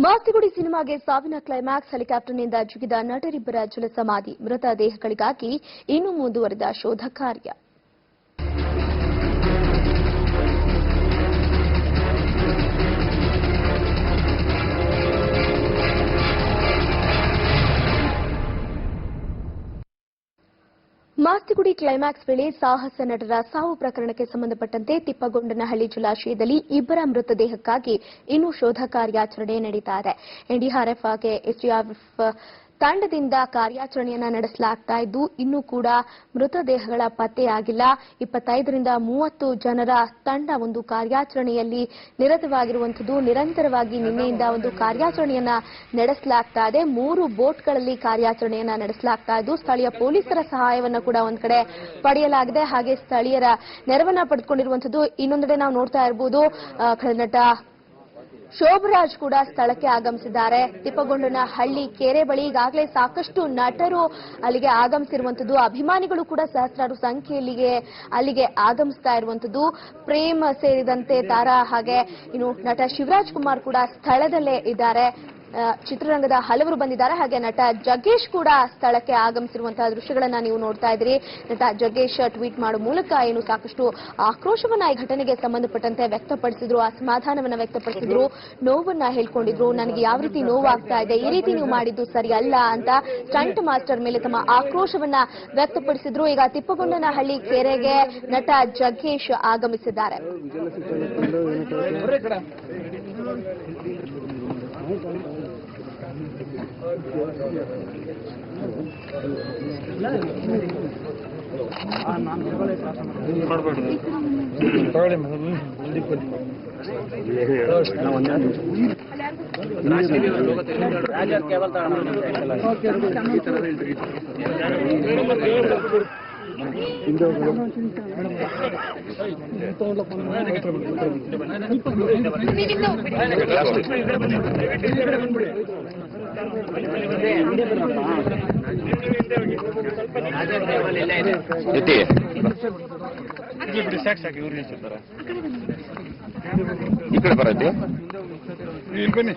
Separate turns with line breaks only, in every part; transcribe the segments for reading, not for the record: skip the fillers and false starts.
ಮಾಸ್ತಿಗುಡಿ ಸಿನಿಮಾಗೆ ಸಾವಿನ ಕ್ಲೈಮ್ಯಾಕ್ಸ್ ಹೆಲಿಕಾಪ್ಟರ್ನಿಂದ ಜಿಗಿದ ನಟರಿಬ್ಬರ ಜಲಸಮಾಧಿ ಮೃತ ದೇಹಗಳಿಗಾಗಿ ಇನ್ನೂ ಮುಂದುವರಿದ ಶೋಧ ಕಾರ್ಯ. ಮಾಸ್ತಿಗುಡಿ ಕ್ಲೈಮ್ಯಾಕ್ಸ್ ವೇಳೆ ಸಾಹಸ ನಟರ ಸಾವು ಪ್ರಕರಣಕ್ಕೆ ಸಂಬಂಧಪಟ್ಟಂತೆ ತಿಪ್ಪಗೊಂಡನಹಳ್ಳಿ ಜಲಾಶಯದಲ್ಲಿ ಇಬ್ಬರ ಮೃತದೇಹಕ್ಕಾಗಿ ಇನ್ನೂ ಶೋಧ ಕಾರ್ಯಾಚರಣೆ ನಡೀತಾ ಇದೆ. ಎನ್ಡಿಆರ್ಎಫ್ ಹಾಗೆ ಎಸ್ಡಿಆರ್ಎಫ್ ತಂಡದಿಂದ ಕಾರ್ಯಾಚರಣೆಯನ್ನ ನಡೆಸಲಾಗ್ತಾ ಇದ್ದು ಇನ್ನೂ ಕೂಡ ಮೃತದೇಹಗಳ ಪತ್ತೆಯಾಗಿಲ್ಲ. 25 ರಿಂದ 30 ಜನರ ತಂಡ ಒಂದು ಕಾರ್ಯಾಚರಣೆಯಲ್ಲಿ ನಿರತವಾಗಿರುವಂತದ್ದು. ನಿರಂತರವಾಗಿ ನಿನ್ನೆಯಿಂದ ಒಂದು ಕಾರ್ಯಾಚರಣೆಯನ್ನ ನಡೆಸಲಾಗ್ತಾ ಇದೆ. 3 ಬೋಟ್ಗಳಲ್ಲಿ ಕಾರ್ಯಾಚರಣೆಯನ್ನ ನಡೆಸಲಾಗ್ತಾ ಇದ್ದು ಸ್ಥಳೀಯ ಪೊಲೀಸರ ಸಹಾಯವನ್ನ ಕೂಡ ಒಂದ್ ಕಡೆ ಪಡೆಯಲಾಗಿದೆ. ಹಾಗೆ ಸ್ಥಳೀಯರ ನೆರವನ್ನ ಪಡೆದುಕೊಂಡಿರುವಂತದ್ದು. ಇನ್ನೊಂದೆಡೆ ನಾವು ನೋಡ್ತಾ ಇರಬಹುದು ನಟ ಶೋಭರಾಜ್ ಕೂಡ ಸ್ಥಳಕ್ಕೆ ಆಗಮಿಸಿದ್ದಾರೆ. ತಿಪ್ಪಗೊಂಡನಹಳ್ಳಿ ಕೆರೆ ಬಳಿ ಈಗಾಗಲೇ ಸಾಕಷ್ಟು ನಟರು ಅಲ್ಲಿಗೆ ಆಗಮಿಸಿರುವಂತದ್ದು. ಅಭಿಮಾನಿಗಳು ಕೂಡ ಸಹಸ್ರಾರು ಸಂಖ್ಯೆಯಲ್ಲಿ ಅಲ್ಲಿಗೆ ಆಗಮಿಸ್ತಾ ಇರುವಂತದ್ದು. ಪ್ರೇಮ್ ಸೇರಿದಂತೆ ತಾರಾ ಹಾಗೆ ಇನ್ನು ನಟ ಶಿವರಾಜ್ ಕುಮಾರ್ ಕೂಡ ಸ್ಥಳದಲ್ಲೇ ಇದ್ದಾರೆ. ಚಿತ್ರರಂಗದ ಹಲವರು ಬಂದಿದ್ದಾರೆ. ಹಾಗೆ ನಟ ಜಗ್ಗೇಶ್ ಕೂಡ ಸ್ಥಳಕ್ಕೆ ಆಗಮಿಸಿರುವಂತಹ ದೃಶ್ಯಗಳನ್ನ ನೀವು ನೋಡ್ತಾ ಇದ್ದೀರಿ. ನಟ ಜಗ್ಗೇಶ್ ಟ್ವೀಟ್ ಮಾಡುವ ಮೂಲಕ ಏನು ಸಾಕಷ್ಟು ಆಕ್ರೋಶವನ್ನ ಈ ಘಟನೆಗೆ ಸಂಬಂಧಪಟ್ಟಂತೆ ವ್ಯಕ್ತಪಡಿಸಿದ್ರು, ಅಸಮಾಧಾನವನ್ನ ವ್ಯಕ್ತಪಡಿಸಿದ್ರು, ನೋವನ್ನ ಹೇಳ್ಕೊಂಡಿದ್ರು. ನನಗೆ ಯಾವ ರೀತಿ ನೋವಾಗ್ತಾ ಇದೆ, ಈ ರೀತಿ ನೀವು ಮಾಡಿದ್ದು ಸರಿ ಅಲ್ಲ ಅಂತ ಸ್ಟಂಟ್ ಮಾಸ್ಟರ್ ಮೇಲೆ ತಮ್ಮ ಆಕ್ರೋಶವನ್ನ ವ್ಯಕ್ತಪಡಿಸಿದ್ರು. ಈಗ ತಿಪ್ಪಗೊಂಡನಹಳ್ಳಿ ಕೆರೆಗೆ ನಟ ಜಗ್ಗೇಶ್ ಆಗಮಿಸಿದ್ದಾರೆ.
ಈ ಕಡೆ ಬರತ್ತೆ
ಬನ್ನಿ.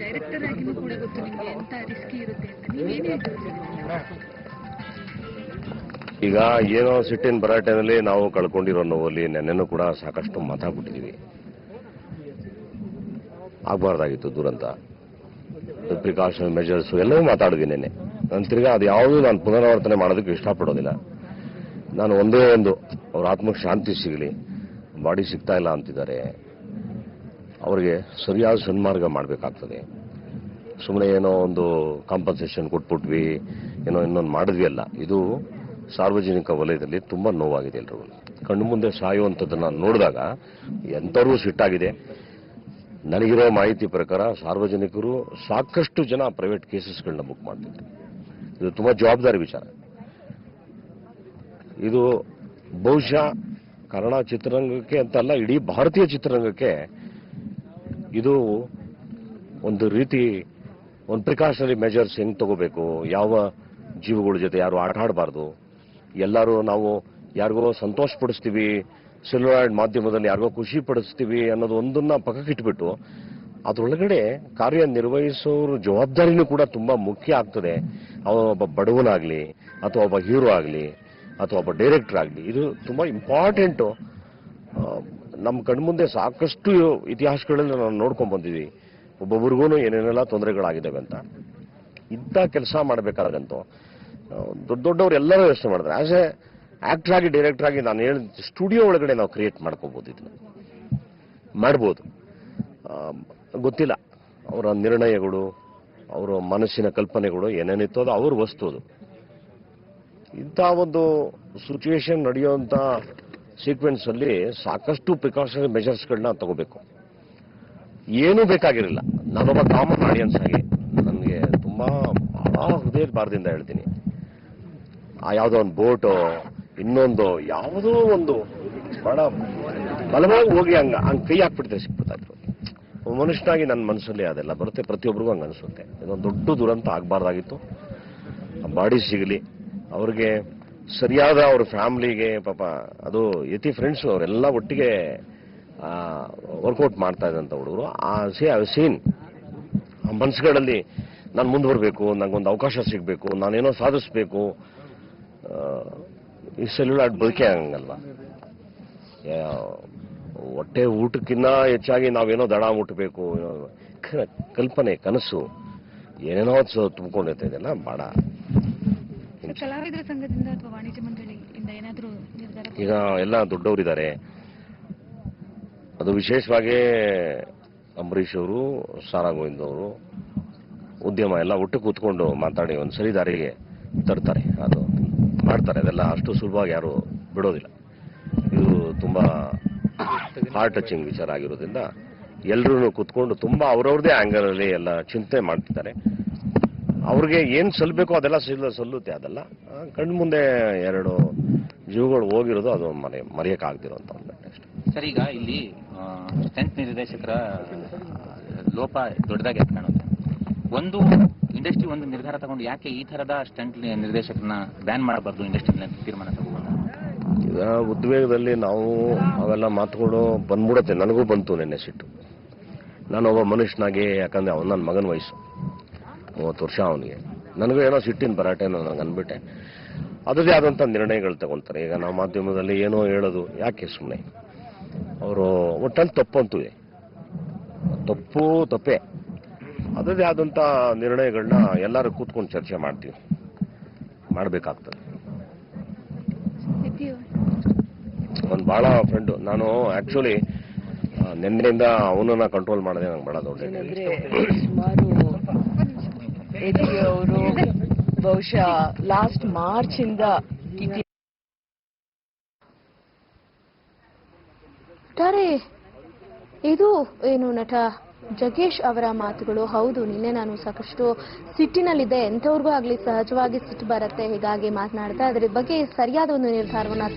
ಡೈರೆಕ್ಟರ್ ಆಗಿನೂ ಕೂಡ ಗೊತ್ತು ನಿಮಗೆ ಎಂತ ರಿಸ್ಕಿ ಇರುತ್ತೆ ಅಂತ. ನೀವೇನು ಹೇಳ್ತೀರಾ?
ಈಗ ಏನೋ ಸಿಟ್ಟಿನ ಭರಾಟೆನಲ್ಲಿ ನಾವು ಕಳ್ಕೊಂಡಿರೋ ನೋವಲ್ಲಿ ನೆನ್ನೆನೂ ಕೂಡ ಸಾಕಷ್ಟು ಮಾತಾಡ್ಬಿಟ್ಟಿದ್ದೀವಿ. ಆಗಬಾರ್ದಾಗಿತ್ತು ದುರಂತ, ಪ್ರಿಕಾಷನ್ ಮೆಜರ್ಸ್ ಎಲ್ಲವೂ ಮಾತಾಡಿದ್ವಿ ನೆನ್ನೆ. ನಾನು ತಿರ್ಗಾ ಅದು ಯಾವುದೂ ನಾನು ಪುನರಾವರ್ತನೆ ಮಾಡೋದಕ್ಕೆ ಇಷ್ಟಪಡೋದಿಲ್ಲ. ನಾನು ಒಂದೇ ಒಂದು ಅವ್ರ ಆತ್ಮಕ್ಕೆ ಶಾಂತಿ ಸಿಗಲಿ. ಬಾಡಿ ಸಿಗ್ತಾ ಇಲ್ಲ ಅಂತಿದ್ದಾರೆ, ಅವರಿಗೆ ಸರಿಯಾದ ಸನ್ಮಾರ್ಗ ಮಾಡಬೇಕಾಗ್ತದೆ. ಸುಮ್ಮನೆ ಏನೋ ಒಂದು ಕಾಂಪನ್ಸೇಷನ್ ಕೊಟ್ಬಿಟ್ವಿ, ಏನೋ ಇನ್ನೊಂದು ಮಾಡಿದ್ವಿ ಅಲ್ಲ. ಇದು ಸಾರ್ವಜನಿಕ ವಲಯದಲ್ಲಿ ತುಂಬ ನೋವಾಗಿದೆ. ಎಲ್ಲರೂ ಕಣ್ಣು ಮುಂದೆ ಸಾಯುವಂಥದ್ದನ್ನು ನೋಡಿದಾಗ ಎಂಥವ್ರಿಗೂ ಸಿಟ್ಟಾಗಿದೆ. ನನಗಿರೋ ಮಾಹಿತಿ ಪ್ರಕಾರ ಸಾರ್ವಜನಿಕರು ಸಾಕಷ್ಟು ಜನ ಪ್ರೈವೇಟ್ ಕೇಸಸ್ಗಳನ್ನ ಬುಕ್ ಮಾಡ್ತಿದ್ದಾರೆ. ಇದು ತುಂಬ ಜವಾಬ್ದಾರಿ ವಿಚಾರ. ಇದು ಬಹುಶಃ ಕನ್ನಡ ಚಿತ್ರರಂಗಕ್ಕೆ ಅಂತಲ್ಲ, ಇಡೀ ಭಾರತೀಯ ಚಿತ್ರರಂಗಕ್ಕೆ ಇದು ಒಂದು ರೀತಿ ಒಂದು ಪ್ರಿಕಾಷನರಿ ಮೆಜರ್ಸ್ ಹೆಂಗೆ ತಗೋಬೇಕು, ಯಾವ ಜೀವಗಳ ಜೊತೆ ಯಾರು ಆಟ ಆಡಬಾರ್ದು. ಎಲ್ಲರೂ ನಾವು ಯಾರಿಗೋ ಸಂತೋಷ ಪಡಿಸ್ತೀವಿ, ಸೆಲ್ಯುಲಾಯ್ಡ್ ಮಾಧ್ಯಮದಲ್ಲಿ ಯಾರಿಗೋ ಖುಷಿ ಪಡಿಸ್ತೀವಿ ಅನ್ನೋದು ಒಂದನ್ನ ಪಕ್ಕಕ್ಕಿಟ್ಬಿಟ್ಟು ಅದರೊಳಗಡೆ ಕಾರ್ಯನಿರ್ವಹಿಸೋರ ಜವಾಬ್ದಾರಿನೂ ಕೂಡ ತುಂಬ ಮುಖ್ಯ ಆಗ್ತದೆ. ಒಬ್ಬ ಬಡವನಾಗಲಿ ಅಥವಾ ಒಬ್ಬ ಹೀರೋ ಆಗಲಿ ಅಥವಾ ಒಬ್ಬ ಡೈರೆಕ್ಟರ್ ಆಗಲಿ, ಇದು ತುಂಬ ಇಂಪಾರ್ಟೆಂಟು. ನಮ್ಮ ಕಣ್ಮುಂದೆ ಸಾಕಷ್ಟು ಇತಿಹಾಸಗಳಲ್ಲಿ ನಾವು ನೋಡ್ಕೊಂಡು ಬಂದಿದ್ವಿ. ಒಬ್ಬೊಬ್ರಿಗೂ ಏನೇನೆಲ್ಲ ತೊಂದರೆಗಳಾಗಿದ್ದಾವೆ ಅಂತ. ಇಂಥ ಕೆಲಸ ಮಾಡಬೇಕಾದಂತೂ ದೊಡ್ಡ ದೊಡ್ಡವ್ರು ಎಲ್ಲರೂ ಯೋಚನೆ ಮಾಡಿದ್ರೆ ಆಸ್ ಎ ಆಕ್ಟರ್ ಆಗಿ ಡೈರೆಕ್ಟರ್ ಆಗಿ ನಾನು ಹೇಳಿದ ಸ್ಟುಡಿಯೋ ಒಳಗಡೆ ನಾವು ಕ್ರಿಯೇಟ್ ಮಾಡ್ಕೋಬಹುದು, ಇದನ್ನ ಮಾಡ್ಬೋದು. ಗೊತ್ತಿಲ್ಲ ಅವರ ನಿರ್ಣಯಗಳು, ಅವರ ಮನಸ್ಸಿನ ಕಲ್ಪನೆಗಳು ಏನೇನಿತ್ತು ಅದು ಅವ್ರ ವಸ್ತು. ಅದು ಇಂಥ ಒಂದು ಸಿಚುವೇಶನ್ ನಡೆಯುವಂಥ ಸೀಕ್ವೆನ್ಸ್ ಅಲ್ಲಿ ಸಾಕಷ್ಟು ಪ್ರಿಕಾಷನರಿ ಮೆಜರ್ಸ್ಗಳನ್ನ ತಗೋಬೇಕು. ಏನೂ ಬೇಕಾಗಿರಲಿಲ್ಲ. ನಾನೊಬ್ಬ ಕಾಮನ್ ಆಡಿಯನ್ಸ್ ಆಗಿ ನನಗೆ ತುಂಬಾ ಬಹಳ ಹೃದಯದ ಭಾರದಿಂದ ಹೇಳ್ತೀನಿ, ಆ ಯಾವುದೋ ಒಂದು ಬೋಟು ಇನ್ನೊಂದು ಯಾವುದೋ ಒಂದು ಬಹಳ ಬಲವಾಗಿ ಹೋಗಿ ಹಂಗೆ ಕೈ ಹಾಕ್ಬಿಡ್ತಾರೆ ಸಿಕ್ಬಿಡ್ತಾ ಇದ್ರು. ಮನುಷ್ಯನಾಗಿ ನನ್ನ ಮನಸ್ಸಲ್ಲಿ ಅದೆಲ್ಲ ಬರುತ್ತೆ, ಪ್ರತಿಯೊಬ್ಬರಿಗೂ ಹಂಗೆ ಅನಿಸುತ್ತೆ. ಇದೊಂದು ದೊಡ್ಡ ದುರಂತ ಆಗಬಾರ್ದಾಗಿತ್ತು. ಬಾಡಿ ಸಿಗಲಿ, ಅವ್ರಿಗೆ ಸರಿಯಾದ ಅವ್ರ ಫ್ಯಾಮಿಲಿಗೆ, ಪಾಪ ಅದು ಯತಿ ಫ್ರೆಂಡ್ಸ್ ಅವರೆಲ್ಲ ಒಟ್ಟಿಗೆ ವರ್ಕೌಟ್ ಮಾಡ್ತಾ ಇದ್ದಂಥ ಹುಡುಗರು ಸೀನ್ ಮನಸ್ಸುಗಳಲ್ಲಿ ನಾನು ಮುಂದುವರಬೇಕು, ನನಗೊಂದು ಅವಕಾಶ ಸಿಗಬೇಕು, ನಾನೇನೋ ಸಾಧಿಸಬೇಕು. ಈ ಸೆಲ್ಯುಲಾಯ್ಡ್ ಬದುಕೆ ಹಂಗಲ್ಲ. ಹೊಟ್ಟೆ ಊಟಕ್ಕಿಂತ ಹೆಚ್ಚಾಗಿ ನಾವೇನೋ ದಡ ಮುಟ್ಟಬೇಕು, ಕಲ್ಪನೆ, ಕನಸು ಏನೇನೋ ತುಂಬಿಕೊಂಡಿರ್ತಾ ಇದೆಯಲ್ಲ ಬಾಡ.
ಕಲಾವಿದರ ಸಂಘದಿಂದ ಅಥವಾ ವಾಣಿಜ್ಯ ಮಂಡಳಿಯಿಂದ ಏನಾದರೂ ನಿರ್ಧಾರ?
ಈಗ ಎಲ್ಲ ದೊಡ್ಡವರಿದ್ದಾರೆ. ಅದು ವಿಶೇಷವಾಗಿ ಅಂಬರೀಷ್ ಅವರು, ಸಾರಾ ಗೋವಿಂದ್ ಅವರು, ಉದ್ಯಮ ಎಲ್ಲ ಒಟ್ಟು ಕೂತ್ಕೊಂಡು ಮಾತಾಡಿ ಒಂದು ಸರಿ ದಾರಿಗೆ ತರ್ತಾರೆ. ಅದು ಮಾಡ್ತಾರೆ. ಅದೆಲ್ಲ ಅಷ್ಟು ಸುಲಭವಾಗಿ ಯಾರು ಬಿಡೋದಿಲ್ಲ. ಇದು ತುಂಬ ಹಾರ್ಟ್ ಟಚಿಂಗ್ ವಿಚಾರ ಆಗಿರೋದ್ರಿಂದ ಎಲ್ಲರೂ ಕೂತ್ಕೊಂಡು ತುಂಬ ಅವ್ರವ್ರದೇ ಆ್ಯಂಗಲಲ್ಲಿ ಎಲ್ಲ ಚಿಂತೆ ಮಾಡ್ತಿದ್ದಾರೆ. ಅವ್ರಿಗೆ ಏನು ಸಲ್ಲಬೇಕೋ ಅದೆಲ್ಲ ಸಲ್ಲುತ್ತೆ. ಅದೆಲ್ಲ ಕಣ್ಣು ಮುಂದೆ 2 ಜೀವಗಳು ಹೋಗಿರೋದು ಅದು ಮರೆಯೋಕ್ಕಾಗ್ದಿರೋಂಥ ಒಂದು ಅಷ್ಟೇ.
ಸರ್, ಈಗ ಇಲ್ಲಿ ಸ್ಟಂಟ್ ನಿರ್ದೇಶಕರ ಲೋಪ ದೊಡ್ಡದಾಗಿ ಕಾಣುತ್ತೆ. ಒಂದು ಇಂಡಸ್ಟ್ರಿ ಒಂದು ನಿರ್ಧಾರ ತಗೊಂಡು ಯಾಕೆ ಈ ಥರದ ಸ್ಟಂಟ್ ನಿರ್ದೇಶಕರನ್ನ ಬ್ಯಾನ್ ಮಾಡಬಾರ್ದು ಇಂಡಸ್ಟ್ರಿ ತೀರ್ಮಾನ ತಗೊಂಡು?
ಈಗ ಉದ್ವೇಗದಲ್ಲಿ ನಾವು ಅವೆಲ್ಲ ಮಾತುಗಳು ಬಂದ್ಬಿಡುತ್ತೆ. ನನಗೂ ಬಂತು ನಿನ್ನೆ ಸಿಟ್ಟು. ನಾನೊಬ್ಬ ಮನುಷ್ಯನಾಗಿ, ಯಾಕಂದರೆ ಅವನು ನನ್ನ ಮಗನ ವಯಸ್ಸು, 30 ವರ್ಷ ಅವನಿಗೆ. ನನಗೂ ಏನೋ ಸಿಟ್ಟಿನ ಭರಾಟೆ ನನಗೆ ಅಂದ್ಬಿಟ್ಟೆ. ಅದರದೇ ಆದಂಥ ನಿರ್ಣಯಗಳು ತಗೊಳ್ತಾರೆ. ಈಗ ನಾವು ಮಾಧ್ಯಮದಲ್ಲಿ ಏನೋ ಹೇಳೋದು ಯಾಕೆ ಸುಮ್ಮನೆ? ಅವರು ಒಟ್ಟಲ್ಲಿ ತಪ್ಪಂತೂ ಇದೆ, ತಪ್ಪೇ. ಅದರದೇ ಆದಂಥ ನಿರ್ಣಯಗಳನ್ನ ಎಲ್ಲರೂ ಕೂತ್ಕೊಂಡು ಚರ್ಚೆ ಮಾಡಬೇಕಾಗ್ತದೆ. ಒಂದು ಭಾಳ ಫ್ರೆಂಡು ನಾನು ಆ್ಯಕ್ಚುಲಿ ನಿನ್ನೆಯಿಂದ ಅವನನ್ನ ಕಂಟ್ರೋಲ್ ಮಾಡಿದೆ. ನಂಗೆ ಭಾಳ ದೊಡ್ಡ
ಸುಮಾರು ಅವರು ಬಹುಶಃ ಲಾಸ್ಟ್ ಮಾರ್ಚ್ ಇಂದ
ಇದು ಏನು ನಟ ಜಗ್ಗೇಶ್ ಅವರ ಮಾತುಗಳು. ಹೌದು, ನಿನ್ನೆ ನಾನು ಸಾಕಷ್ಟು ಸಿಟ್ಟಿನಲ್ಲಿದ್ದೆ. ಎಂಥವ್ರಿಗೂ ಆಗಲಿ ಸಹಜವಾಗಿ ಸಿಟ್ಟು ಬರುತ್ತೆ. ಹೀಗಾಗಿ ಮಾತನಾಡ್ತಾ ಅದರ ಬಗ್ಗೆ ಸರಿಯಾದ ಒಂದು ನಿರ್ಧಾರವನ್ನು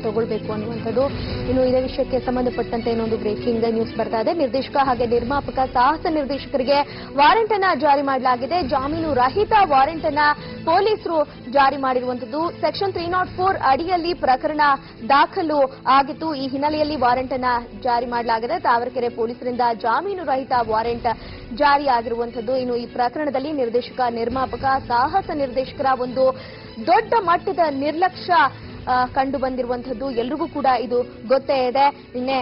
ತಗೊಳ್ಬೇಕು ಅನ್ನುವಂಥದ್ದು. ಇನ್ನು ಇದೇ ವಿಷಯಕ್ಕೆ ಸಂಬಂಧಪಟ್ಟಂತೆ ಇನ್ನೊಂದು ಬ್ರೇಕಿಂಗ್ ನ್ಯೂಸ್ ಬರ್ತಾ ಇದೆ. ನಿರ್ದೇಶಕ ಹಾಗೆ ನಿರ್ಮಾಪಕ ಸಾಹಸ ನಿರ್ದೇಶಕರಿಗೆ ವಾರೆಂಟ್ ಅನ್ನ ಜಾರಿ ಮಾಡಲಾಗಿದೆ. ಜಾಮೀನು ರಹಿತ ವಾರೆಂಟ್ ಅನ್ನ ಪೊಲೀಸರು ಜಾರಿ ಮಾಡಿರುವಂತದ್ದು. ಸೆಕ್ಷನ್ 304 ಅಡಿಯಲ್ಲಿ ಪ್ರಕರಣ ದಾಖಲು ಆಗಿತ್ತು. ಈ ಹಿನ್ನೆಲೆಯಲ್ಲಿ ವಾರೆಂಟ್ ಅನ್ನ ಜಾರಿ ಮಾಡಲಾಗಿದೆ. ತಾವರೆಕೆರೆ ಪೊಲೀಸರಿಂದ ಜಾಮೀನು ರಹಿತ ವಾರೆಂಟ್ ಜಾರಿಯಾಗಿರುವಂತದ್ದು. ಇನ್ನು ಈ ಪ್ರಕರಣದಲ್ಲಿ ನಿರ್ದೇಶಕ ನಿರ್ಮಾಪಕ ಸಾಹಸ ನಿರ್ದೇಶಕರ ಒಂದು ದೊಡ್ಡ ಮಟ್ಟದ ನಿರ್ಲಕ್ಷ್ಯ ಕಂಡು ಬಂದಿರುವಂತದ್ದು ಎಲ್ರಿಗೂ ಕೂಡ ಇದು ಗೊತ್ತೇ ಇದೆ. ನಿನ್ನೆ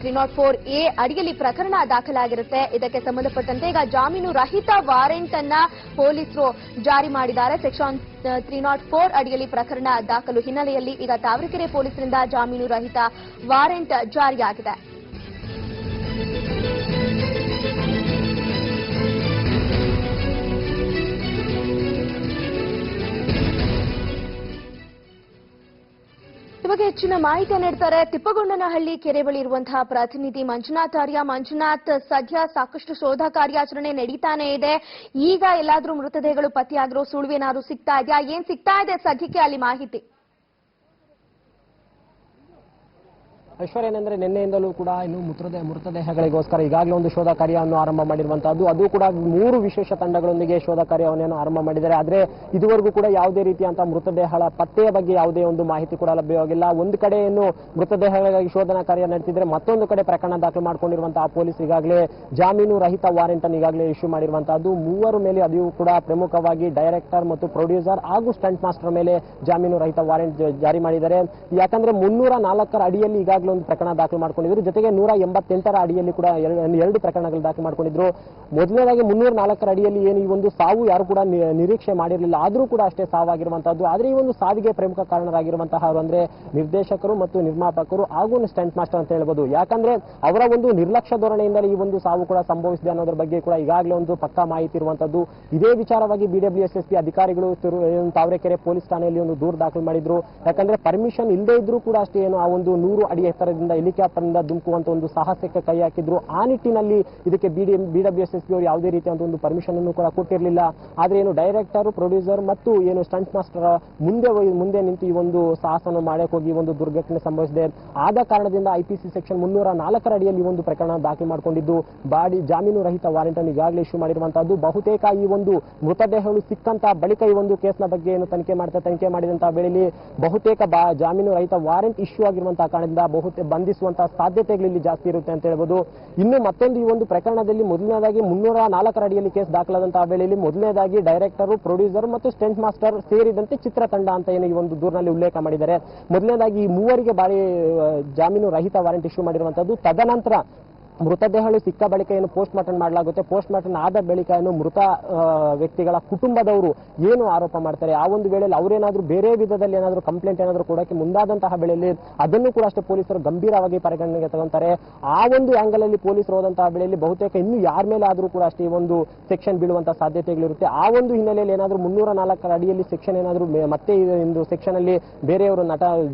304A ಅಡಿಯಲ್ಲಿ ಪ್ರಕರಣ ದಾಖಲಾಗಿರುತ್ತೆ. ಇದಕ್ಕೆ ಸಂಬಂಧಪಟ್ಟಂತೆ ಈಗ ಜಾಮೀನು ರಹಿತ ವಾರೆಂಟ್ ಅನ್ನ ಪೊಲೀಸರು ಜಾರಿ ಮಾಡಿದ್ದಾರೆ. ಸೆಕ್ಷನ್ 304 ಅಡಿಯಲ್ಲಿ ಪ್ರಕರಣ ದಾಖಲು ಹಿನ್ನೆಲೆಯಲ್ಲಿ ಈಗ ತಾವರೆಕೆರೆ ಪೊಲೀಸರಿಂದ ಜಾಮೀನು ರಹಿತ ವಾರೆಂಟ್ ಜಾರಿಯಾಗಿದೆ. ಈ ಬಗ್ಗೆ ಹೆಚ್ಚಿನ ಮಾಹಿತಿ ನೀಡ್ತಾರೆ ತಿಪ್ಪಗೊಂಡನಹಳ್ಳಿ ಕೆರೆ ಬಳಿ ಇರುವಂತಹ ಪ್ರತಿನಿಧಿ ಮಂಜುನಾಥ್ ಆರ್ಯ. ಮಂಜುನಾಥ್, ಸದ್ಯ ಸಾಕಷ್ಟು ಶೋಧ ಕಾರ್ಯಾಚರಣೆ ನಡೀತಾನೆ ಇದೆ. ಈಗ ಎಲ್ಲಾದ್ರೂ ಮೃತದೇಹಗಳು ಪತ್ತೆಯಾಗಿರೋ ಸುಳಿವೇನಾದ್ರೂ ಸಿಗ್ತಾ ಇದೆಯಾ? ಏನ್ ಸಿಗ್ತಾ ಇದೆ ಸದ್ಯಕ್ಕೆ ಅಲ್ಲಿ ಮಾಹಿತಿ?
ಐಶ್ವರ್ಯ, ಏನಂದ್ರೆ ನಿನ್ನೆಯಿಂದಲೂ ಕೂಡ ಇನ್ನು ಮೃತದೇಹಗಳಿಗೋಸ್ಕರ ಈಗಾಗಲೇ ಒಂದು ಶೋಧ ಕಾರ್ಯವನ್ನು ಆರಂಭ ಮಾಡಿರುವಂತಹದ್ದು. ಅದು ಕೂಡ 3 ವಿಶೇಷ ತಂಡಗಳೊಂದಿಗೆ ಶೋಧ ಕಾರ್ಯವನ್ನು ಆರಂಭ ಮಾಡಿದ್ದಾರೆ. ಆದರೆ ಇದುವರೆಗೂ ಕೂಡ ಯಾವುದೇ ರೀತಿಯಂತಹ ಮೃತದೇಹಗಳ ಪತ್ತೆಯ ಬಗ್ಗೆ ಯಾವುದೇ ಒಂದು ಮಾಹಿತಿ ಕೂಡ ಲಭ್ಯವಾಗಿಲ್ಲ. ಒಂದು ಕಡೆ ಏನು ಮೃತದೇಹಗಳಿಗಾಗಿ ಶೋಧನಾ ಕಾರ್ಯ ನಡೆಸಿದ್ರೆ, ಮತ್ತೊಂದು ಕಡೆ ಪ್ರಕರಣ ದಾಖಲು ಮಾಡಿಕೊಂಡಿರುವಂತಹ ಪೊಲೀಸ್ ಈಗಾಗಲೇ ಜಾಮೀನು ರಹಿತ ವಾರೆಂಟ್ ಅನ್ನು ಈಗಾಗಲೇ ಇಶ್ಯೂ ಮಾಡಿರುವಂತಹದ್ದು. 3 ಮೇಲೆ ಅದು ಕೂಡ ಪ್ರಮುಖವಾಗಿ ಡೈರೆಕ್ಟರ್ ಮತ್ತು ಪ್ರೊಡ್ಯೂಸರ್ ಹಾಗೂ ಸ್ಟಂಟ್ ಮಾಸ್ಟರ್ ಮೇಲೆ ಜಾಮೀನು ರಹಿತ ವಾರೆಂಟ್ ಜಾರಿ ಮಾಡಿದ್ದಾರೆ. ಯಾಕಂದ್ರೆ 304 ಅಡಿಯಲ್ಲಿ ಈಗಾಗಲೇ ಒಂದು ಪ್ರಕರಣ ದಾಖಲು ಮಾಡಿಕೊಂಡಿದ್ರು. ಜೊತೆಗೆ 188 ಅಡಿಯಲ್ಲಿ ಕೂಡ 2 ಪ್ರಕರಣಗಳು ದಾಖಲು ಮಾಡಿಕೊಂಡಿದ್ರು. ಮೊದಲನೇದಾಗಿ 304 ಅಡಿಯಲ್ಲಿ ಏನು ಈ ಒಂದು ಸಾವು ಯಾರು ಕೂಡ ನಿರೀಕ್ಷೆ ಮಾಡಿರಲಿಲ್ಲ, ಆದರೂ ಕೂಡ ಅಷ್ಟೇ ಸಾವಾಗಿರುವಂತಹದ್ದು. ಆದ್ರೆ ಈ ಒಂದು ಸಾವಿಗೆ ಪ್ರಮುಖ ಕಾರಣರಾಗಿರುವಂತಹ ಅಂದ್ರೆ ನಿರ್ದೇಶಕರು ಮತ್ತು ನಿರ್ಮಾಪಕರು ಹಾಗೂ ಸ್ಟಂಟ್ ಮಾಸ್ಟರ್ ಅಂತ ಹೇಳ್ಬೋದು. ಯಾಕಂದ್ರೆ ಅವರ ಒಂದು ನಿರ್ಲಕ್ಷ್ಯ ಧೋರಣೆಯಿಂದಲೇ ಈ ಒಂದು ಸಾವು ಕೂಡ ಸಂಭವಿಸಿದೆ ಅನ್ನೋದ್ರ ಬಗ್ಗೆ ಕೂಡ ಈಗಾಗಲೇ ಒಂದು ಪಕ್ಕಾ ಮಾಹಿತಿ ಇರುವಂತದ್ದು. ಇದೇ ವಿಚಾರವಾಗಿ BWSSP ಅಧಿಕಾರಿಗಳು ತಾವರೆಕೆರೆ ಪೊಲೀಸ್ ಠಾಣೆಯಲ್ಲಿ ಒಂದು ದೂರು ದಾಖಲು ಮಾಡಿದ್ರು. ಯಾಕಂದ್ರೆ ಪರ್ಮಿಷನ್ ಇಲ್ಲದೆ ಇದ್ರೂ ಕೂಡ ಅಷ್ಟೇ ಏನು ಆ ಒಂದು 100 ಅಡಿ ಎತ್ತರದಿಂದ ಹೆಲಿಕಾಪ್ಟರ್ ನಿಂದ ಧುಮುಕುವಂತ ಒಂದು ಸಾಹಸಕ್ಕೆ ಕೈ ಹಾಕಿದ್ರು. ಆ ನಿಟ್ಟಿನಲ್ಲಿ ಇದಕ್ಕೆ BWSSP ಅವರು ಯಾವುದೇ ರೀತಿಯ ಒಂದು ಪರ್ಮಿಷನ್ ಅನ್ನು ಕೂಡ ಕೊಟ್ಟಿರಲಿಲ್ಲ. ಆದ್ರೆ ಏನು ಡೈರೆಕ್ಟರ್, ಪ್ರೊಡ್ಯೂಸರ್ ಮತ್ತು ಏನು ಸ್ಟಂಟ್ ಮಾಸ್ಟರ್ ಮುಂದೆ ನಿಂತು ಈ ಒಂದು ಸಾಹಸವನ್ನು ಮಾಡಕ್ಕೆ ಹೋಗಿ ಒಂದು ದುರ್ಘಟನೆ ಸಂಭವಿಸಿದೆ. ಆದ ಕಾರಣದಿಂದ IPC ಸೆಕ್ಷನ್ 304 ಅಡಿಯಲ್ಲಿ ಒಂದು ಪ್ರಕರಣ ದಾಖಲು ಮಾಡಿಕೊಂಡಿದ್ದು ಜಾಮೀನು ರಹಿತ ವಾರೆಂಟ್ ಅನ್ನು ಈಗಾಗಲೇ ಇಶ್ಯೂ ಮಾಡಿರುವಂತಹದ್ದು. ಬಹುತೇಕ ಈ ಒಂದು ಮೃತದೇಹಗಳು ಸಿಕ್ಕಂತ ಬಳಿಕ ಈ ಒಂದು ಕೇಸ್ನ ಬಗ್ಗೆ ಏನು ತನಿಖೆ ಮಾಡಿದಂತಹ ವೇಳೆಯಲ್ಲಿ ಬಹುತೇಕ ಜಾಮೀನು ರಹಿತ ವಾರೆಂಟ್ ಇಶ್ಯೂ ಆಗಿರುವಂತಹ ಕಾರಣದಿಂದ ಬಂಧಿಸುವಂತಹ ಸಾಧ್ಯತೆಗಳು ಇಲ್ಲಿ ಜಾಸ್ತಿ ಇರುತ್ತೆ ಅಂತ ಹೇಳ್ಬೋದು. ಇನ್ನು ಮತ್ತೊಂದು ಈ ಒಂದು ಪ್ರಕರಣದಲ್ಲಿ ಮೊದಲನೇದಾಗಿ 304 ಅಡಿಯಲ್ಲಿ ಕೇಸ್ ದಾಖಲಾದಂತಹ ವೇಳೆಯಲ್ಲಿ ಮೊದಲನೇದಾಗಿ ಡೈರೆಕ್ಟರ್, ಪ್ರೊಡ್ಯೂಸರ್ ಮತ್ತು ಸ್ಟೆಂಟ್ ಮಾಸ್ಟರ್ ಸೇರಿದಂತೆ ಚಿತ್ರತಂಡ ಅಂತ ಏನು ಈ ಒಂದು ದೂರಿನಲ್ಲಿ ಉಲ್ಲೇಖ ಮಾಡಿದ್ದಾರೆ. ಮೊದಲನೇದಾಗಿ ಈ ಮೂವರಿಗೆ ಜಾಮೀನು ರಹಿತ ವಾರೆಂಟ್ ಇಶ್ಯೂ ಮಾಡಿರುವಂತದ್ದು. ತದನಂತರ ಮೃತದೇಹಗಳು ಸಿಕ್ಕ ಬಳಿಕ ಏನು ಪೋಸ್ಟ್ ಮಾರ್ಟಮ್ ಮಾಡಲಾಗುತ್ತೆ. ಪೋಸ್ಟ್ ಮಾರ್ಟಮ್ ಆದ ಬಳಿಕ ಏನು ಮೃತ ವ್ಯಕ್ತಿಗಳ ಕುಟುಂಬದವರು ಏನು ಆರೋಪ ಮಾಡ್ತಾರೆ, ಆ ಒಂದು ವೇಳೆಯಲ್ಲಿ ಅವರೇನಾದ್ರೂ ಬೇರೆ ವಿಧದಲ್ಲಿ ಏನಾದರೂ ಕಂಪ್ಲೇಂಟ್ ಏನಾದರೂ ಕೊಡೋಕೆ ಮುಂದಾದಂತಹ ವೇಳೆಯಲ್ಲಿ ಅದನ್ನು ಕೂಡ ಅಷ್ಟೇ ಪೊಲೀಸರು ಗಂಭೀರವಾಗಿ ಪರಿಗಣನೆಗೆ ತಗೊಂತಾರೆ. ಆ ಒಂದು ಆಂಗಲ್ ಅಲ್ಲಿ ಪೊಲೀಸರು ಹೋದಂತಹ ವೇಳೆಯಲ್ಲಿ ಬಹುತೇಕ ಇನ್ನು ಯಾರ ಮೇಲೆ ಆದರೂ ಕೂಡ ಅಷ್ಟೇ ಈ ಒಂದು ಸೆಕ್ಷನ್ ಬೀಳುವಂತಹ ಸಾಧ್ಯತೆಗಳಿರುತ್ತೆ. ಆ ಒಂದು ಹಿನ್ನೆಲೆಯಲ್ಲಿ ಏನಾದರೂ 304 ಅಡಿಯಲ್ಲಿ ಸೆಕ್ಷನ್ ಏನಾದರೂ ಮತ್ತೆ ಒಂದು ಸೆಕ್ಷನ್ ಅಲ್ಲಿ ಬೇರೆಯವರು ನಟ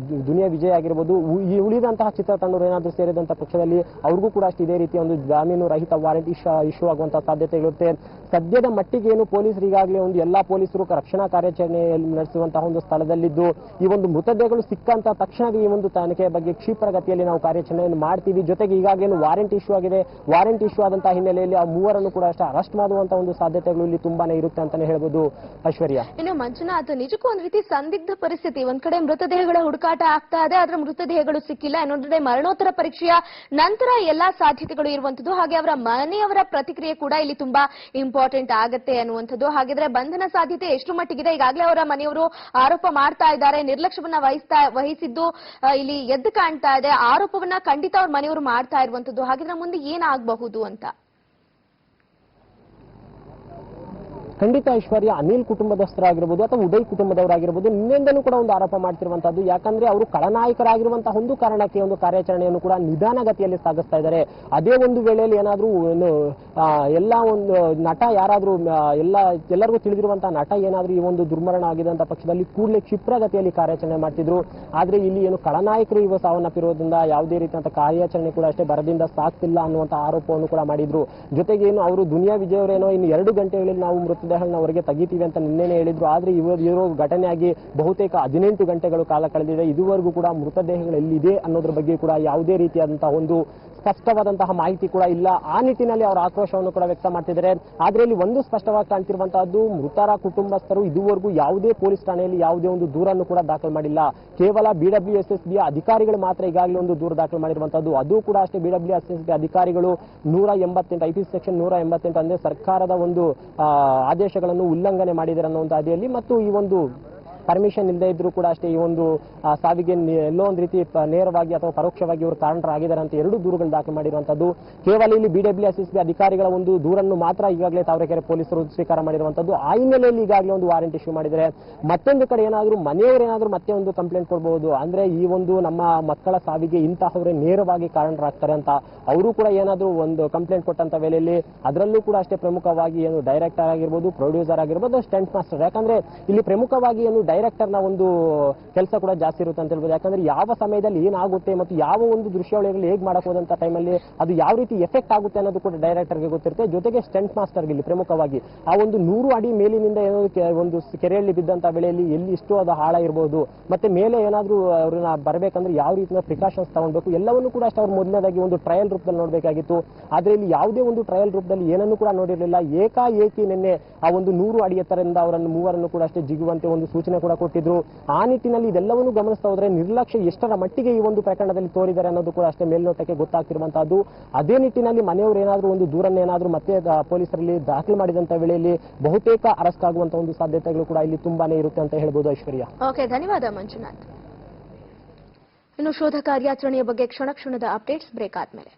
ದುನಿಯಾ ವಿಜಯ್ ಆಗಿರ್ಬೋದು, ಈ ಉಳಿದಂತಹ ಚಿತ್ರತಂಡರು ಏನಾದರೂ ಸೇರಿದಂತಹ ಪಕ್ಷದಲ್ಲಿ ಅವ್ರಿಗೂ ಕೂಡ ಅಷ್ಟೇ ಇದೇ ರೀತಿಯ ಒಂದು ಜಾಮೀನು ರಹಿತ ವಾರೆಂಟ್ ಇಶ್ಯೂ ಆಗುವಂತಹ ಸಾಧ್ಯತೆಗಳಿರುತ್ತೆ. ಸದ್ಯದ ಮಟ್ಟಿಗೆ ಏನು ಪೊಲೀಸರು ಈಗಾಗಲೇ ಒಂದು ಎಲ್ಲಾ ಪೊಲೀಸರು ರಕ್ಷಣಾ ಕಾರ್ಯಾಚರಣೆ ನಡೆಸುವಂತಹ ಒಂದು ಸ್ಥಳದಲ್ಲಿದ್ದು ಈ ಒಂದು ಮೃತದೇಹಗಳು ಸಿಕ್ಕಂತ ತಕ್ಷಣವೇ ಈ ಒಂದು ತನಿಖೆಯ ಬಗ್ಗೆ ಕ್ಷಿಪ್ರಗತಿಯಲ್ಲಿ ನಾವು ಕಾರ್ಯಾಚರಣೆಯನ್ನು ಮಾಡ್ತೀವಿ. ಜೊತೆಗೆ ಈಗಾಗಲೇ ವಾರೆಂಟ್ ಇಶ್ಯೂ ಆಗಿದೆ. ವಾರೆಂಟ್ ಇಶ್ಯೂ ಆದಂತಹ ಹಿನ್ನೆಲೆಯಲ್ಲಿ ಆ ಮೂವರನ್ನು ಕೂಡ ಅಷ್ಟೇ ಅರೆಸ್ಟ್ ಮಾಡುವಂತಹ ಒಂದು ಸಾಧ್ಯತೆಗಳು ಇಲ್ಲಿ ತುಂಬಾನೇ ಇರುತ್ತೆ ಅಂತಾನೆ ಹೇಳ್ಬೋದು. ಐಶ್ವರ್ಯ,
ಇನ್ನು ಮಂಜುನಾಥ್, ನಿಜಕ್ಕೂ ಒಂದ್ ರೀತಿ ಸಂದಿಗ್ಧ ಪರಿಸ್ಥಿತಿ. ಒಂದ್ ಕಡೆ ಮೃತದೇಹಗಳ ಹುಡುಕಾಟ ಆಗ್ತಾ ಇದೆ, ಆದ್ರೆ ಮೃತದೇಹಗಳು ಸಿಕ್ಕಿಲ್ಲ. ಇನ್ನೊಂದು ಕಡೆ ಮರಣೋತ್ತರ ಪರೀಕ್ಷೆಯ ನಂತರ ಎಲ್ಲಾ ಸಾಧ್ಯತೆಗಳು ಇರುವಂತದ್ದು. ಹಾಗೆ ಅವರ ಮನೆಯವರ ಪ್ರತಿಕ್ರಿಯೆ ಕೂಡ ಇಲ್ಲಿ ತುಂಬಾ ಇಂಪಾರ್ಟೆಂಟ್ ಆಗತ್ತೆ ಅನ್ನುವಂಥದ್ದು. ಹಾಗಿದ್ರೆ ಬಂಧನ ಸಾಧ್ಯತೆ ಎಷ್ಟು ಮಟ್ಟಿಗಿದೆ? ಈಗಾಗಲೇ ಅವರ ಮನೆಯವರು ಆರೋಪ ಮಾಡ್ತಾ ಇದ್ದಾರೆ, ನಿರ್ಲಕ್ಷ್ಯವನ್ನ ವಹಿಸಿದ್ದು ಇಲ್ಲಿ ಎದ್ದು ಕಾಣ್ತಾ ಇದೆ. ಆರೋಪವನ್ನ ಖಂಡಿತ ಅವ್ರ ಮನೆಯವರು ಮಾಡ್ತಾ ಇರುವಂತದ್ದು. ಹಾಗಿದ್ರೆ ಮುಂದೆ ಏನಾಗಬಹುದು ಅಂತ?
ಖಂಡಿತ ಐಶ್ವರ್ಯ, ಅನಿಲ್ ಕುಟುಂಬದಸ್ಥರಾಗಿರ್ಬೋದು ಅಥವಾ ಉದಯ್ ಕುಟುಂಬದವರಾಗಿರ್ಬೋದು ನಿನ್ನೆಯಿಂದಲೂ ಕೂಡ ಒಂದು ಆರೋಪ ಮಾಡ್ತಿರುವಂತಹದ್ದು. ಯಾಕಂದ್ರೆ ಅವರು ಖಳನಾಯಕರಾಗಿರುವಂತಹ ಒಂದು ಕಾರಣಕ್ಕೆ ಒಂದು ಕಾರ್ಯಾಚರಣೆಯನ್ನು ಕೂಡ ನಿಧಾನಗತಿಯಲ್ಲಿ ಸಾಗಿಸ್ತಾ ಇದ್ದಾರೆ. ಅದೇ ಒಂದು ವೇಳೆಯಲ್ಲಿ ಏನಾದ್ರೂ ಎಲ್ಲ ಒಂದು ನಟ ಯಾರಾದ್ರೂ ಎಲ್ಲರಿಗೂ ತಿಳಿದಿರುವಂತಹ ನಟ ಏನಾದ್ರೂ ಈ ಒಂದು ದುರ್ಮರಣ ಆಗಿದಂತ ಪಕ್ಷದಲ್ಲಿ ಕೂಡಲೇ ಕ್ಷಿಪ್ರಗತಿಯಲ್ಲಿ ಕಾರ್ಯಾಚರಣೆ ಮಾಡ್ತಿದ್ರು. ಆದ್ರೆ ಇಲ್ಲಿ ಏನು ಖಳನಾಯಕರು ಇವ ಸಾವನ್ನಪ್ಪಿರೋದ್ರಿಂದ ಯಾವುದೇ ರೀತಿಯಂತ ಕಾರ್ಯಾಚರಣೆ ಕೂಡ ಅಷ್ಟೇ ಬರದಿಂದ ಸಾಕ್ತಿಲ್ಲ ಅನ್ನುವಂತ ಆರೋಪವನ್ನು ಕೂಡ ಮಾಡಿದ್ರು. ಜೊತೆಗೆ ಏನು ಅವರು ದುನಿಯಾ ವಿಜಯ್ ಅವರೇನೋ ಇನ್ನು 2 ಗಂಟೆಗಳಲ್ಲಿ ನಾವು ಮೃತದೇಹಗಳನ್ನ ಹೊರಗೆ ತೆಗಿತೀವಿ ಅಂತ ನಿನ್ನೆನೇ ಹೇಳಿದ್ರು. ಆದ್ರೆ ಇರೋ ಘಟನೆಯಾಗಿ ಬಹುತೇಕ 18 ಗಂಟೆಗಳು ಕಾಲ ಕಳೆದಿದೆ. ಇದುವರೆಗೂ ಕೂಡ ಮೃತದೇಹಗಳು ಎಲ್ಲಿದೆ ಅನ್ನೋದ್ರ ಬಗ್ಗೆ ಕೂಡ ಯಾವುದೇ ರೀತಿಯಾದಂತಹ ಒಂದು ಸ್ಪಷ್ಟವಾದಂತಹ ಮಾಹಿತಿ ಕೂಡ ಇಲ್ಲ. ಆ ನಿಟ್ಟಿನಲ್ಲಿ ಅವರ ಆಕ್ರೋಶವನ್ನು ಕೂಡ ವ್ಯಕ್ತ ಮಾಡ್ತಿದ್ದಾರೆ. ಆದ್ರೆ ಇಲ್ಲಿ ಒಂದು ಸ್ಪಷ್ಟವಾಗಿ ಕಾಣ್ತಿರುವಂತಹದ್ದು, ಮೃತರ ಕುಟುಂಬಸ್ಥರು ಇದುವರೆಗೂ ಯಾವುದೇ ಪೊಲೀಸ್ ಠಾಣೆಯಲ್ಲಿ ಯಾವುದೇ ಒಂದು ದೂರನ್ನು ಕೂಡ ದಾಖಲು ಮಾಡಿಲ್ಲ. ಕೇವಲ BWSSB ಅಧಿಕಾರಿಗಳು ಮಾತ್ರ ಈಗಾಗಲೇ ಒಂದು ದೂರು ದಾಖಲು ಮಾಡಿರುವಂತಹದ್ದು. ಅದು ಕೂಡ ಅಷ್ಟೇ BWSSB ಅಧಿಕಾರಿಗಳು 188 IPC ಸೆಕ್ಷನ್ 188 ಅಂದ್ರೆ ಸರ್ಕಾರದ ಒಂದು ಆದೇಶಗಳನ್ನು ಉಲ್ಲಂಘನೆ ಮಾಡಿದ್ದಾರೆ ಅನ್ನೋ ಒಂದು ಅಡಿಯಲ್ಲಿ ಮತ್ತು ಈ ಒಂದು ಪರ್ಮಿಷನ್ ಇಲ್ಲದೆ ಇದ್ರೂ ಕೂಡ ಅಷ್ಟೇ ಈ ಒಂದು ಸಾವಿಗೆ ಎಲ್ಲೋ ಒಂದು ರೀತಿ ನೇರವಾಗಿ ಅಥವಾ ಪರೋಕ್ಷವಾಗಿ ಇವರು ಕಾರಣರಾಗಿದ್ದಾರೆ ಅಂತ 2 ದೂರುಗಳು ದಾಖಲು ಮಾಡಿರುವಂತದ್ದು. ಕೇವಲ ಇಲ್ಲಿ BWSSB ಅಧಿಕಾರಿಗಳ ಒಂದು ದೂರನ್ನು ಮಾತ್ರ ಈಗಾಗಲೇ ತಾವರೆಕೆರೆ ಪೊಲೀಸರು ಸ್ವೀಕಾರ ಮಾಡಿರುವಂತದ್ದು. ಆ ಹಿನ್ನೆಲೆಯಲ್ಲಿ ಈಗಾಗಲೇ ಒಂದು ವಾರೆಂಟ್ ಇಶ್ಯೂ ಮಾಡಿದರೆ ಮತ್ತೊಂದು ಕಡೆ ಏನಾದರೂ ಮನೆಯವರು ಏನಾದರೂ ಮತ್ತೆ ಒಂದು ಕಂಪ್ಲೇಂಟ್ ಕೊಡಬಹುದು. ಅಂದ್ರೆ ಈ ಒಂದು ನಮ್ಮ ಮಕ್ಕಳ ಸಾವಿಗೆ ಇಂತಹವರೇ ನೇರವಾಗಿ ಕಾರಣರಾಗ್ತಾರೆ ಅಂತ ಅವರು ಕೂಡ ಏನಾದರೂ ಒಂದು ಕಂಪ್ಲೇಂಟ್ ಕೊಟ್ಟಂತ ವೇಳೆಯಲ್ಲಿ ಅದರಲ್ಲೂ ಕೂಡ ಅಷ್ಟೇ ಪ್ರಮುಖವಾಗಿ ಏನು ಡೈರೆಕ್ಟರ್ ಆಗಿರ್ಬೋದು, ಪ್ರೊಡ್ಯೂಸರ್ ಆಗಿರ್ಬೋದು, ಸ್ಟಂಟ್ ಮಾಸ್ಟರ್. ಯಾಕಂದ್ರೆ ಇಲ್ಲಿ ಪ್ರಮುಖವಾಗಿ ಏನು ಡೈರೆಕ್ಟರ್ ನ ಒಂದು ಕೆಲಸ ಕೂಡ ಜಾಸ್ತಿ ಇರುತ್ತೆ ಅಂತ ಹೇಳ್ಬೋದು. ಯಾಕಂದ್ರೆ ಯಾವ ಸಮಯದಲ್ಲಿ ಏನಾಗುತ್ತೆ ಮತ್ತು ಯಾವ ಒಂದು ದೃಶ್ಯಾವಳಿಗಳು ಹೇಗೆ ಮಾಡಕ್ ಹೋದಂತ ಟೈಮಲ್ಲಿ ಅದು ಯಾವ ರೀತಿ ಎಫೆಕ್ಟ್ ಆಗುತ್ತೆ ಅನ್ನೋದು ಕೂಡ ಡೈರೆಕ್ಟರ್ಗೆ ಗೊತ್ತಿರುತ್ತೆ. ಜೊತೆಗೆ ಸ್ಟಂಟ್ ಮಾಸ್ಟರ್ಗೆ ಇಲ್ಲಿ ಪ್ರಮುಖವಾಗಿ ಆ ಒಂದು 100 ಅಡಿ ಮೇಲಿನಿಂದ ಏನೋ ಒಂದು ಕೆರೆಯಲ್ಲಿ ಬಿದ್ದಂತ ವೇಳೆಯಲ್ಲಿ ಎಲ್ಲಿ ಇಷ್ಟು ಅದು ಹಾಳ ಇರಬಹುದು, ಮತ್ತೆ ಮೇಲೆ ಏನಾದ್ರೂ ಅವ್ರನ್ನ ಬರಬೇಕಂದ್ರೆ ಯಾವ ರೀತಿಯ ಪ್ರಿಕಾಷನ್ಸ್ ತಗೊಳ್ಬೇಕು ಎಲ್ಲವನ್ನೂ ಕೂಡ ಅಷ್ಟೇ ಅವ್ರು ಮೊದಲನೇದಾಗಿ ಒಂದು ಟ್ರಯಲ್ ರೂಪದಲ್ಲಿ ನೋಡಬೇಕಾಗಿತ್ತು. ಆದ್ರೆ ಇಲ್ಲಿ ಯಾವುದೇ ಒಂದು ಟ್ರಯಲ್ ರೂಪದಲ್ಲಿ ಏನನ್ನು ಕೂಡ ನೋಡಿರಲಿಲ್ಲ. ಏಕಾಏಕಿ ನಿನ್ನೆ ಆ ಒಂದು 100 ಅಡಿ ಎತ್ತರದಿಂದ ಅವರನ್ನು ಮೂವರನ್ನು ಕೂಡ ಅಷ್ಟೇ ಜಿಗುವಂತೆ ಒಂದು ಸೂಚನೆ ಕೂಡ ಕೊಟ್ಟಿದ್ರು. ಆ ನಿಟ್ಟಿನಲ್ಲಿ ಇದೆಲ್ಲವನ್ನೂ ಗಮನಿಸ್ತಾ ಹೋದ್ರೆ ನಿರ್ಲಕ್ಷ್ಯ ಎಷ್ಟರ ಮಟ್ಟಿಗೆ ಈ ಒಂದು ಪ್ರಕರಣದಲ್ಲಿ ತೋರಿದ್ದಾರೆ ಅನ್ನೋದು ಕೂಡ ಅಷ್ಟೇ ಮೇಲ್ನೋಟಕ್ಕೆ ಗೊತ್ತಾಗ್ತಿರುವಂತಹದ್ದು. ಅದೇ ನಿಟ್ಟಿನಲ್ಲಿ ಮನೆಯವರು ಏನಾದರೂ ಒಂದು ದೂರನ್ನು ಏನಾದರೂ ಮತ್ತೆ ಪೊಲೀಸರಲ್ಲಿ ದಾಖಲು ಮಾಡಿದಂತ ವೇಳೆಯಲ್ಲಿ ಬಹುತೇಕ ಅರೆಸ್ಟ್ ಆಗುವಂತಹ ಒಂದು ಸಾಧ್ಯತೆಗಳು ಕೂಡ ಇಲ್ಲಿ ತುಂಬಾನೇ ಇರುತ್ತೆ ಅಂತ ಹೇಳ್ಬೋದು ಐಶ್ವರ್ಯ.
ಓಕೆ, ಧನ್ಯವಾದ ಮಂಜುನಾಥ್. ಇನ್ನು ಶೋಧ ಕಾರ್ಯಾಚರಣೆಯ ಬಗ್ಗೆ ಕ್ಷಣ ಕ್ಷಣದ ಅಪ್ಡೇಟ್ಸ್ ಬ್ರೇಕ್ ಆದ್ಮೇಲೆ.